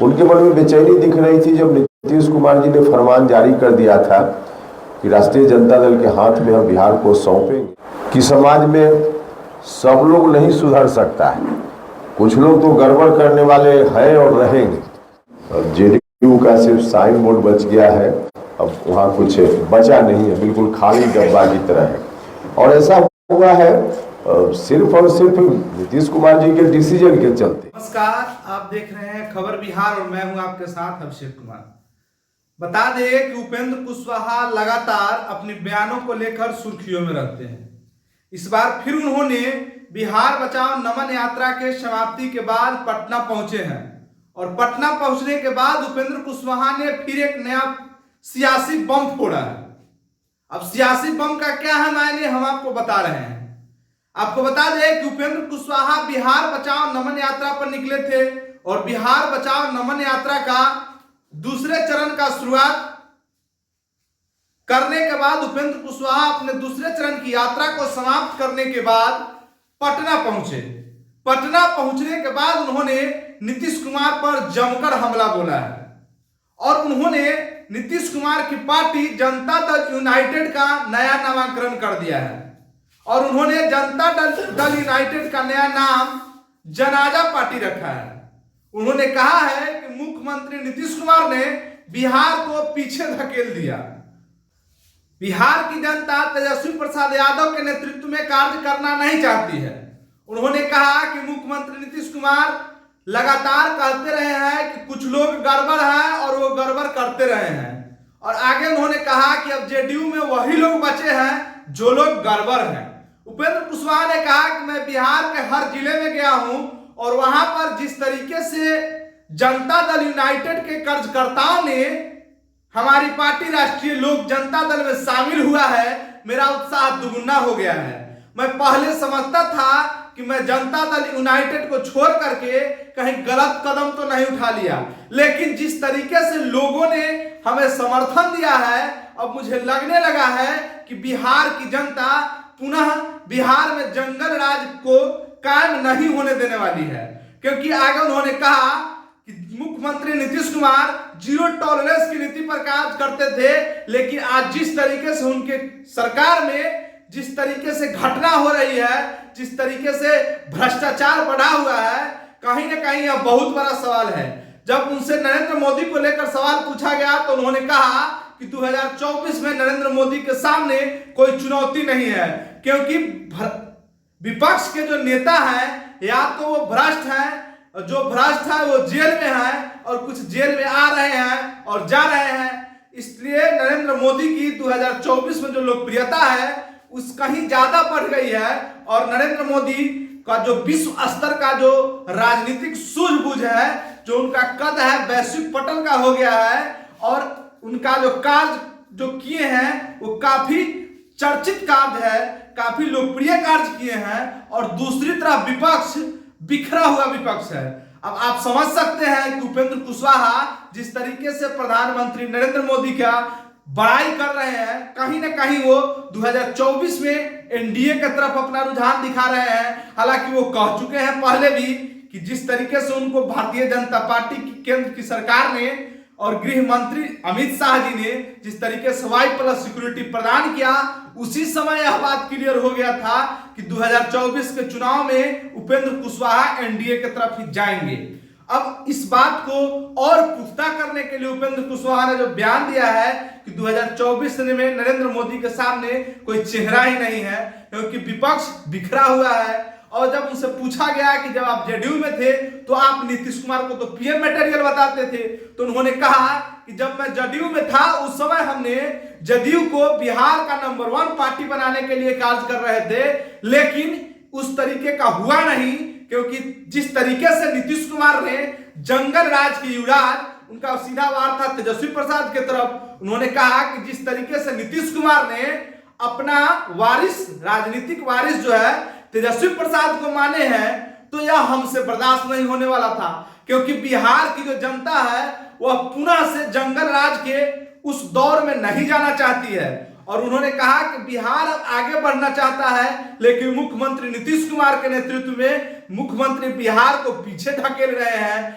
उनके मन में बेचैनी दिख रही थी जब नीतीश कुमार जी ने फरमान जारी कर दिया था कि राष्ट्रीय जनता दल के हाथ में हम बिहार को सौंपेंगे, कि समाज में सब लोग नहीं सुधर सकता है, कुछ लोग तो गड़बड़ करने वाले हैं और रहेंगे। जेडीयू का सिर्फ साइन बोर्ड बच गया है, अब वहाँ कुछ बचा नहीं है, बिल्कुल खाली डब्बा की तरह है। और ऐसा हुआ है सिर्फ और सिर्फ नीतीश कुमार जी के डिसीजन के चलते। नमस्कार, आप देख रहे हैं खबर बिहार और मैं हूं आपके साथ अभिषेक कुमार। बता दें कि उपेंद्र कुशवाहा लगातार अपने बयानों को लेकर सुर्खियों में रहते हैं। इस बार फिर उन्होंने बिहार बचाओ नमन यात्रा के समाप्ति के बाद पटना पहुंचे हैं और पटना पहुंचने के बाद उपेंद्र कुशवाहा ने फिर एक नया सियासी बम फोड़ा है। अब सियासी बम का क्या है मायने हम आपको बता रहे हैं। आपको बता दें कि उपेंद्र कुशवाहा बिहार बचाओ नमन यात्रा पर निकले थे और बिहार बचाओ नमन यात्रा का दूसरे चरण का शुरुआत करने के बाद उपेंद्र कुशवाहा अपने दूसरे चरण की यात्रा को समाप्त करने के बाद पटना पहुंचे। पटना पहुंचने के बाद उन्होंने नीतीश कुमार पर जमकर हमला बोला है और उन्होंने नीतीश कुमार की पार्टी जनता दल यूनाइटेड का नया नामकरण कर दिया है और उन्होंने जनता दल यूनाइटेड का नया नाम जनाजा पार्टी रखा है। उन्होंने कहा है कि मुख्यमंत्री नीतीश कुमार ने बिहार को पीछे धकेल दिया। बिहार की जनता तेजस्वी प्रसाद यादव के नेतृत्व में कार्य करना नहीं चाहती है। उन्होंने कहा कि मुख्यमंत्री नीतीश कुमार लगातार कहते रहे हैं कि कुछ लोग गड़बड़ है और वो गड़बड़ करते रहे हैं और आगे उन्होंने कहा कि अब जेडीयू में वही लोग बचे हैं जो लोग गड़बड़ हैं। उपेंद्र कुशवाहा ने कहा कि मैं बिहार के हर जिले में गया हूं और वहां पर जिस तरीके से जनता दल यूनाइटेड के कार्यकर्ताओं ने हमारी पार्टी राष्ट्रीय लोक जनता दल में शामिल हुआ है, मेरा उत्साह दुगुना हो गया है। मैं पहले समझता था कि मैं जनता दल यूनाइटेड को छोड़ करके कहीं गलत कदम तो नहीं उठा लिया, लेकिन जिस तरीके से लोगों ने हमें समर्थन दिया है अब मुझे लगने लगा है कि बिहार की जनता पुनः बिहार में जंगल राज को कायम नहीं होने देने वाली है। क्योंकि आगे उन्होंने कहा कि मुख्यमंत्री नीतीश कुमार जीरो टॉलरेंस की नीति पर कार्य करते थे, लेकिन आज जिस तरीके से उनके सरकार में जिस तरीके से घटना हो रही है, जिस तरीके से भ्रष्टाचार बढ़ा हुआ है, कहीं ना कहीं यह बहुत बड़ा सवाल है। जब उनसे नरेंद्र मोदी को लेकर सवाल पूछा गया तो उन्होंने कहा कि 2024 में नरेंद्र मोदी के सामने कोई चुनौती नहीं है, क्योंकि विपक्ष के जो नेता हैं या तो वो भ्रष्ट हैं, जो भ्रष्ट है वो जेल में है और कुछ जेल में आ रहे हैं और जा रहे हैं। इसलिए नरेंद्र मोदी की 2024 में जो लोकप्रियता है उस कहीं ज्यादा बढ़ गई है और नरेंद्र मोदी का जो विश्व स्तर का जो राजनीतिक सूझबूझ है, जो उनका कद है वैश्विक पटल का हो गया है और उनका जो कार्य जो किए हैं वो काफी चर्चित कार्य है, काफी लोकप्रिय कार्य किए हैं और दूसरी तरफ विपक्ष बिखरा हुआ विपक्ष है। अब आप समझ सकते हैं कि उपेंद्र कुशवाहा जिस तरीके से प्रधानमंत्री नरेंद्र मोदी का बड़ाई कर रहे हैं, कहीं ना कहीं वो 2024 में एनडीए की तरफ अपना रुझान दिखा रहे हैं। हालांकि वो कह चुके हैं पहले भी कि जिस तरीके से उनको भारतीय जनता पार्टी की केंद्र की सरकार ने और गृह मंत्री अमित शाह जी ने जिस तरीके से Y+ सिक्योरिटी प्रदान किया, उसी समय यह बात क्लियर हो गया था कि 2024 के चुनाव में उपेंद्र कुशवाहा एनडीए की तरफ ही जाएंगे। अब इस बात को और पुख्ता करने के लिए उपेंद्र कुशवाहा ने जो बयान दिया है कि 2024 में नरेंद्र मोदी के सामने कोई चेहरा ही नहीं है, क्योंकि विपक्ष बिखरा हुआ है। और जब उनसे पूछा गया कि जब आप जेडीयू में थे तो आप नीतीश कुमार को तो पीएम मटेरियल बताते थे, तो उन्होंने कहा कि जब मैं जेडीयू में था उस समय हमने जेडीयू को बिहार का नंबर 1 पार्टी बनाने के लिए कार्य कर रहे थे, लेकिन उस तरीके का हुआ नहीं, क्योंकि जिस तरीके से नीतीश कुमार ने जंगल राज की युवराज, उनका सीधा वार था तेजस्वी प्रसाद की तरफ। उन्होंने कहा कि जिस तरीके से नीतीश कुमार ने अपना वारिस, राजनीतिक वारिस जो है तेजस्वी प्रसाद को माने हैं, तो यह हमसे बर्दाश्त नहीं होने वाला था, क्योंकि बिहार की जो जनता है वह पुनः से जंगल राज के उस दौर में नहीं जाना चाहती है। और उन्होंने कहा कि बिहार अब आगे बढ़ना चाहता है, लेकिन मुख्यमंत्री नीतीश कुमार के नेतृत्व में मुख्यमंत्री बिहार को पीछे धकेल रहे हैं।